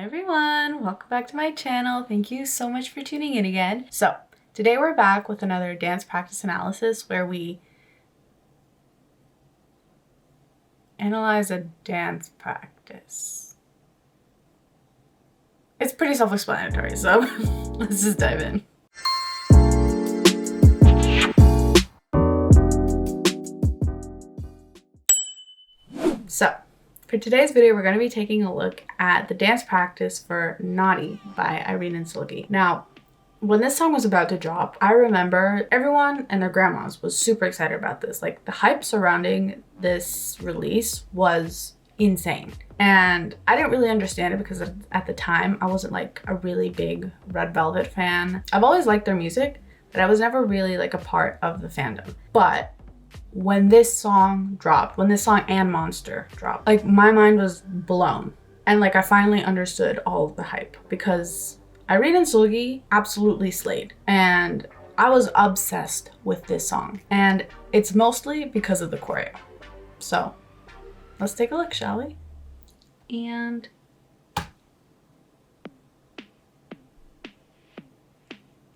everyone, welcome back to my channel. Thank you so much for tuning in again. So today we're back with another dance practice analysis where we analyze a dance practice. It's pretty self-explanatory, so let's just dive in. So for today's video, we're going to be taking a look at the dance practice for Naughty by Irene Seulgi. Now, when this song was about to drop, I remember everyone and their grandmas was super excited about this. Like, the hype surrounding this release was insane. And I didn't really understand it because at the time, I wasn't like a really big Red Velvet fan. I've always liked their music, but I was never really like a part of the fandom. But when this song dropped, when this song and Monster dropped, like my mind was blown. And like I finally understood all of the hype because Irene Seulgi absolutely slayed. And I was obsessed with this song. And it's mostly because of the choreo. So let's take a look, shall we? And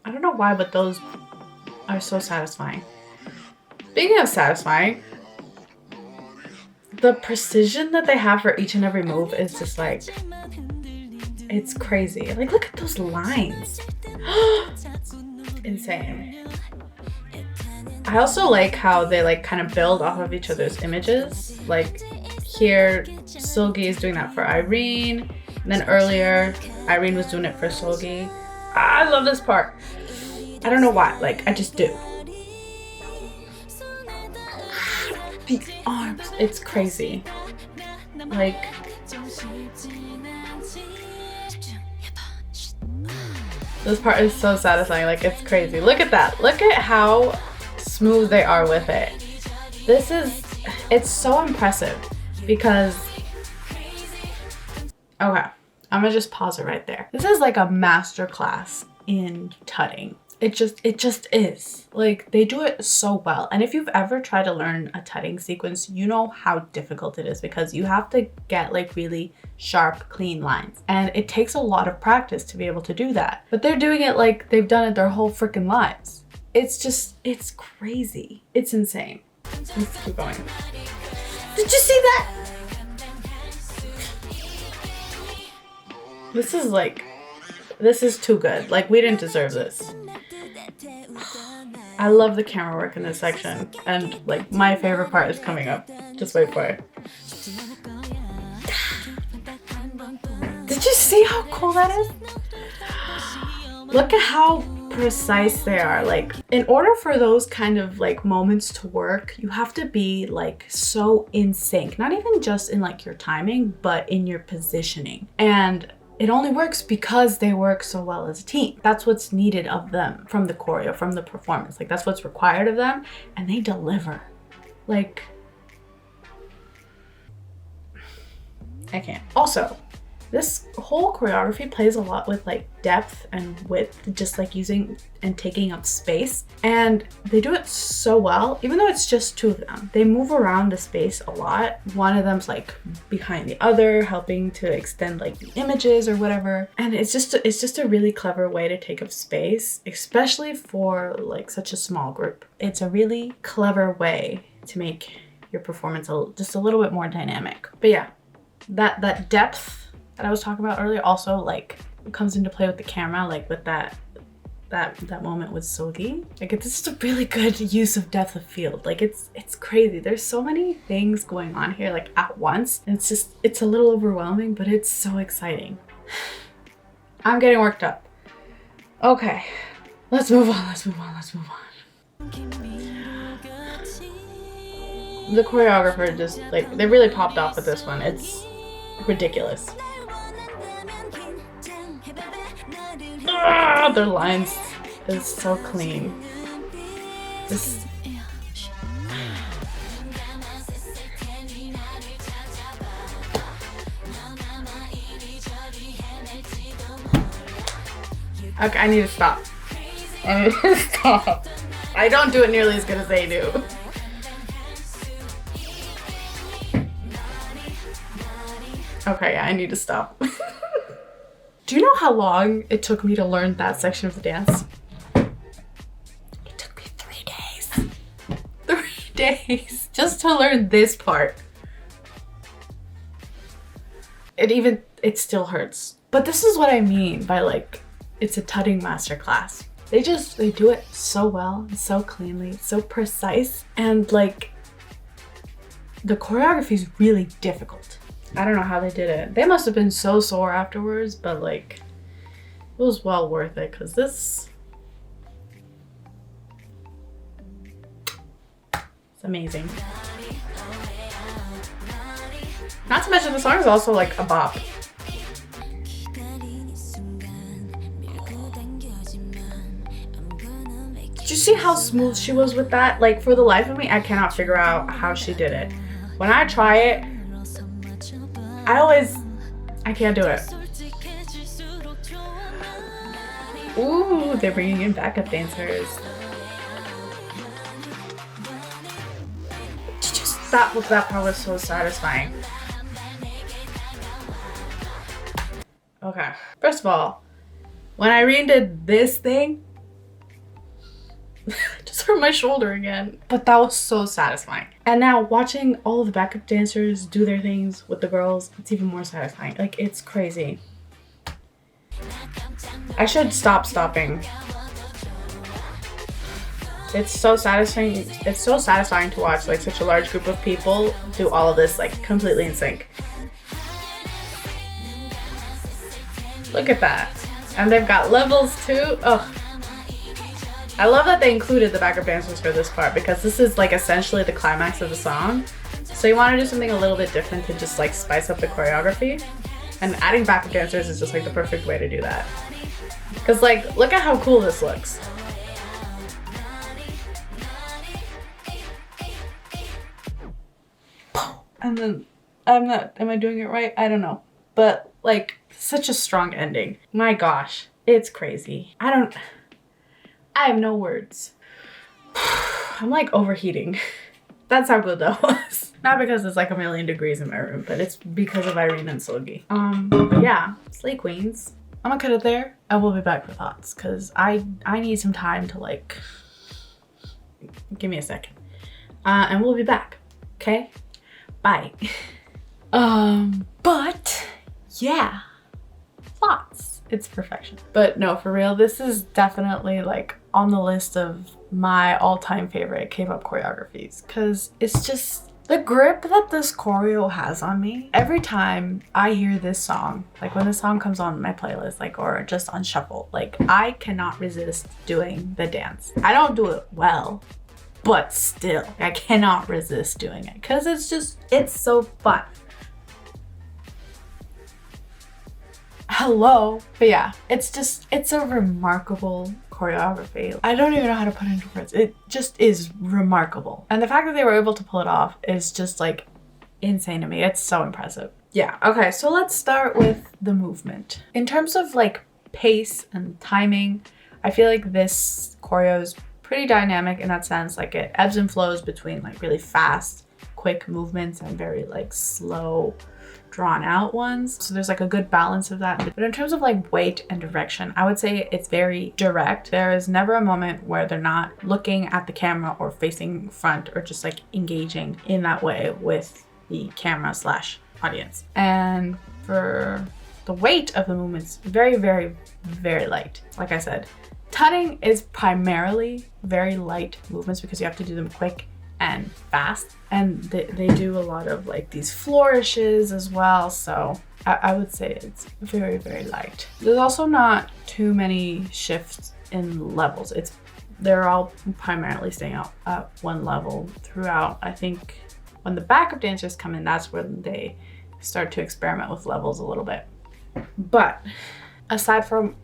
I don't know why, but those are so satisfying. Speaking of satisfying, the precision that they have for each and every move is just like, it's crazy. Like, look at those lines. Insane. I also like how they like kind of build off of each other's images. Like here, Seulgi is doing that for Irene. And then earlier, Irene was doing it for Seulgi. I love this part. I don't know why, like I just do. The arms, it's crazy. Like, this part is so satisfying, like it's crazy. Look at that, look at how smooth they are with it. It's so impressive because, okay, I'm gonna just pause it right there. This is like a masterclass in tutting. It just is. Like, they do it so well. And if you've ever tried to learn a tutting sequence, you know how difficult it is because you have to get like really sharp, clean lines. And it takes a lot of practice to be able to do that. But they're doing it like they've done it their whole freaking lives. It's crazy. It's insane. Let's keep going. Did you see that? This is too good. Like, we didn't deserve this. I love the camera work in this section, and like my favorite part is coming up. Just wait for it. Did you see how cool that is? Look at how precise they are. Like, in order for those kind of like moments to work, you have to be like so in sync, not even just in like your timing, but in your positioning. And it only works because they work so well as a team. That's what's needed of them from the choreo, from the performance. Like, that's what's required of them, and they deliver. Like, I can't. Also, this whole choreography plays a lot with like depth and width, just like using and taking up space. And they do it so well, even though it's just two of them. They move around the space a lot. One of them's like behind the other, helping to extend like the images or whatever. And it's just a really clever way to take up space, especially for like such a small group. It's a really clever way to make your performance just a little bit more dynamic. But yeah, that depth that I was talking about earlier also like comes into play with the camera, like with that moment with Seulgi. Like, it's just a really good use of depth of field. Like, it's crazy. There's so many things going on here like at once, and it's a little overwhelming, but it's so exciting. I'm getting worked up. Okay, let's move on. The choreographer just like, they really popped off with this one. It's ridiculous. Their lines is so clean. Okay, I need to stop. I don't do it nearly as good as they do. Okay, yeah, I need to stop. Do you know how long it took me to learn that section of the dance? It took me 3 days. 3 days just to learn this part. It still hurts. But this is what I mean by like, it's a tutting masterclass. They do it so well, so cleanly, so precise, and like the choreography is really difficult. I don't know how they did it. They must have been so sore afterwards, but like it was well worth it because this it's amazing. Not to mention the song is also like a bop. Did you see how smooth she was with that? Like for the life of me, I cannot figure out how she did it. When I try it, I can't do it. Ooh, they're bringing in backup dancers. That part was so satisfying. Okay, first of all, when Irene did this thing, I just hurt my shoulder again. But that was so satisfying. And now watching all of the backup dancers do their things with the girls, it's even more satisfying. Like, it's crazy. I should stop stopping. It's so satisfying. It's so satisfying to watch like such a large group of people do all of this like completely in sync. Look at that. And they've got levels too. Oh, I love that they included the backup dancers for this part because this is like essentially the climax of the song. So you want to do something a little bit different to just like spice up the choreography. And adding backup dancers is just like the perfect way to do that. Because like, look at how cool this looks. And then, am I doing it right? I don't know. But like, such a strong ending. My gosh, it's crazy. I have no words. I'm like overheating. That's how good that was. Not because it's like 1,000,000 degrees in my room, but it's because of Irene and Seulgi. But yeah, Slay Queens. I'm gonna cut it there and we'll be back for thoughts because I need some time to like, give me a second. And we'll be back, okay? Bye. But yeah, thoughts. It's perfection. But no, for real, this is definitely like on the list of my all-time favorite K-pop choreographies because it's just the grip that this choreo has on me. Every time I hear this song, like when the song comes on my playlist, like or just on shuffle, like I cannot resist doing the dance. I don't do it well, but still, I cannot resist doing it because it's so fun. Hello. But yeah, it's a remarkable choreography. I don't even know how to put it into words. It just is remarkable. And the fact that they were able to pull it off is just like insane to me. It's so impressive. Yeah, okay, so let's start with the movement. In terms of like pace and timing, I feel like this choreo is pretty dynamic in that sense. Like it ebbs and flows between like really fast, quick movements and very like slow, drawn out ones. So there's like a good balance of that. But in terms of like weight and direction, I would say it's very direct. There is never a moment where they're not looking at the camera or facing front or just like engaging in that way with the camera / audience. And for the weight of the movements, very, very, very light. Like I said, tutting is primarily very light movements because you have to do them quick and fast. And they do a lot of like these flourishes as well. So I would say it's very, very light. There's also not too many shifts in levels. They're all primarily staying out at one level throughout. I think when the backup dancers come in, that's when they start to experiment with levels a little bit. But aside from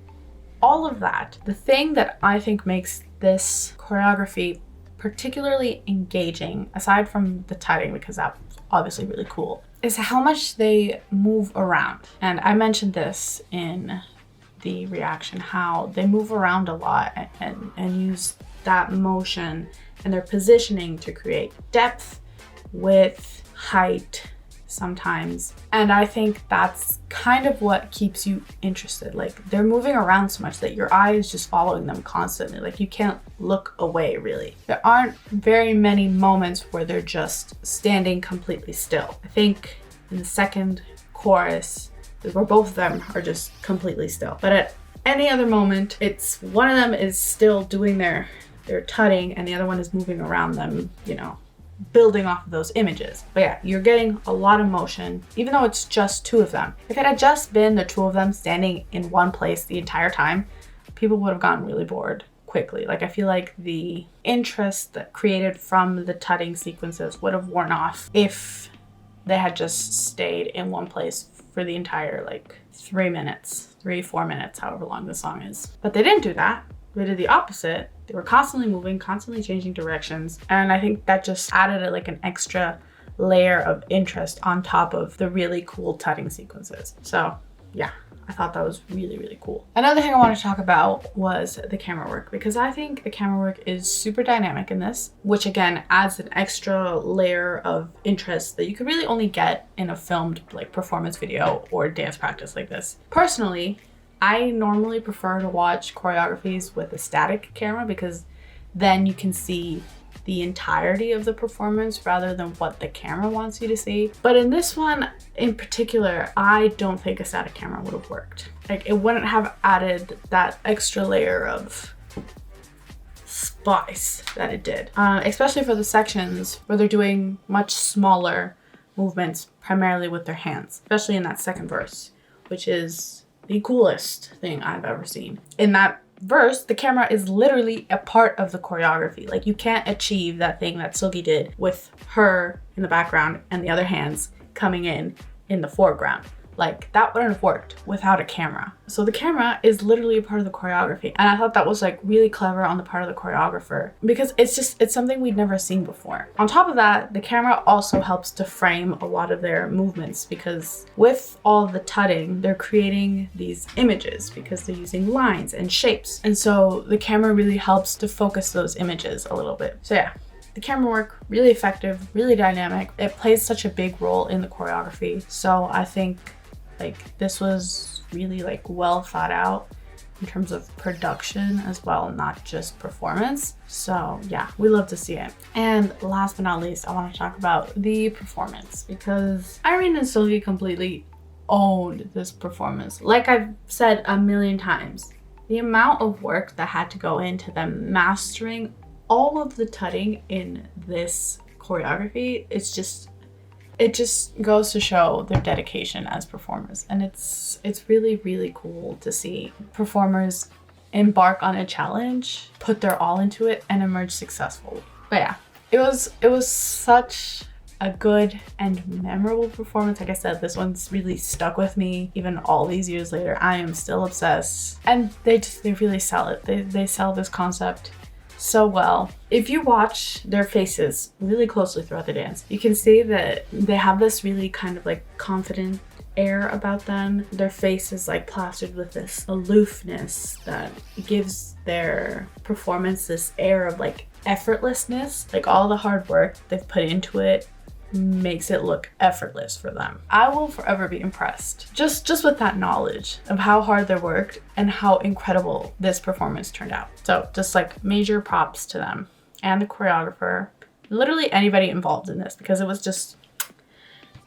all of that, the thing that I think makes this choreography particularly engaging, aside from the tutting, because that's obviously really cool, is how much they move around. And I mentioned this in the reaction, how they move around a lot and use that motion and their positioning to create depth, width, height, sometimes. And I think that's kind of what keeps you interested. Like, they're moving around so much that your eye is just following them constantly. Like, you can't look away, really. There aren't very many moments where they're just standing completely still. I think in the second chorus, where both of them are just completely still. But at any other moment, it's one of them is still doing their tutting and the other one is moving around them, you know, building off of those images. But yeah, you're getting a lot of motion, even though it's just two of them. If it had just been the two of them standing in one place the entire time, people would have gotten really bored quickly. Like, I feel like the interest that created from the tutting sequences would have worn off if they had just stayed in one place for the entire like 3 minutes, 4 minutes, however long the song is. But they didn't do that. They did the opposite. They were constantly moving, constantly changing directions. And I think that just added like an extra layer of interest on top of the really cool tutting sequences. So yeah, I thought that was really, really cool. Another thing I wanted to talk about was the camera work, because I think the camera work is super dynamic in this, which again adds an extra layer of interest that you could really only get in a filmed like performance video or dance practice like this. Personally, I normally prefer to watch choreographies with a static camera because then you can see the entirety of the performance rather than what the camera wants you to see. But in this one in particular, I don't think a static camera would have worked. Like, it wouldn't have added that extra layer of spice that it did. Especially for the sections where they're doing much smaller movements, primarily with their hands, especially in that second verse, which is the coolest thing I've ever seen. In that verse, the camera is literally a part of the choreography. Like, you can't achieve that thing that Seulgi did with her in the background and the other hands coming in the foreground. Like, that wouldn't have worked without a camera. So the camera is literally a part of the choreography. And I thought that was like really clever on the part of the choreographer because it's something we'd never seen before. On top of that, the camera also helps to frame a lot of their movements because with all the tutting, they're creating these images because they're using lines and shapes. And so the camera really helps to focus those images a little bit. So yeah. The camera work, really effective, really dynamic. It plays such a big role in the choreography. So I think like this was really like well thought out in terms of production as well, not just performance. So yeah, we love to see it. And last but not least, I want to talk about the performance because Irene and Seulgi completely owned this performance. Like I've said a million times, the amount of work that had to go into them mastering all of the tutting in this choreography, it just goes to show their dedication as performers. And it's really, really cool to see performers embark on a challenge, put their all into it, and emerge successful. But yeah, it was such a good and memorable performance. Like I said, this one's really stuck with me. Even all these years later, I am still obsessed. And they really sell it. They sell this concept so well. If you watch their faces really closely throughout the dance, you can see that they have this really kind of like confident air about them. Their face is like plastered with this aloofness that gives their performance this air of like effortlessness. Like all the hard work they've put into it makes it look effortless for them. I will forever be impressed just with that knowledge of how hard they worked and how incredible this performance turned out. So just like major props to them and the choreographer, literally anybody involved in this, because it was just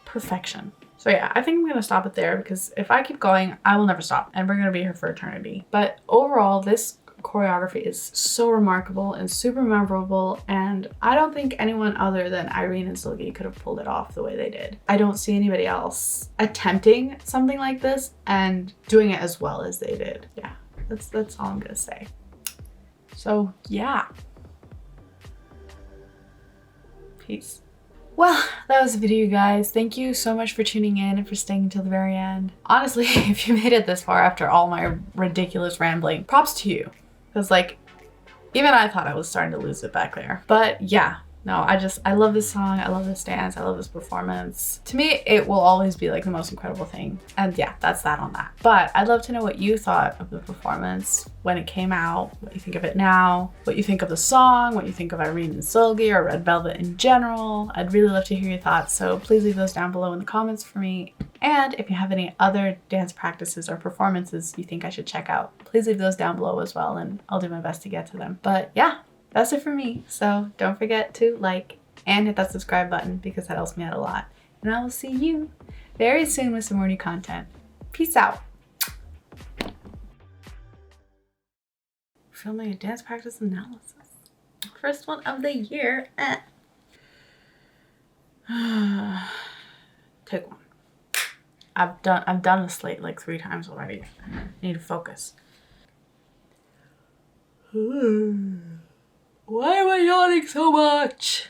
perfection. So yeah, I think I'm gonna stop it there because if I keep going, I will never stop and we're gonna be here for eternity. But overall, this choreography is so remarkable and super memorable, and I don't think anyone other than Irene and Seulgi could have pulled it off the way they did. I don't see anybody else attempting something like this and doing it as well as they did. Yeah, that's all I'm gonna say. So yeah, peace. Well, that was the video, guys. Thank you so much for tuning in and for staying until the very end. Honestly, if you made it this far after all my ridiculous rambling, props to you. Because like, even I thought I was starting to lose it back there. But yeah, No, I love this song. I love this dance. I love this performance. To me, it will always be like the most incredible thing. And yeah, that's that on that. But I'd love to know what you thought of the performance when it came out, what you think of it now, what you think of the song, what you think of Irene Seulgi or Red Velvet in general. I'd really love to hear your thoughts. So please leave those down below in the comments for me. And if you have any other dance practices or performances you think I should check out, please leave those down below as well, and I'll do my best to get to them. But yeah, that's it for me. So don't forget to like and hit that subscribe button because that helps me out a lot. And I will see you very soon with some more new content. Peace out. Filming a dance practice analysis. First one of the year. Take one. I've done the slate like 3 times already. I need to focus. Why am I yawning so much?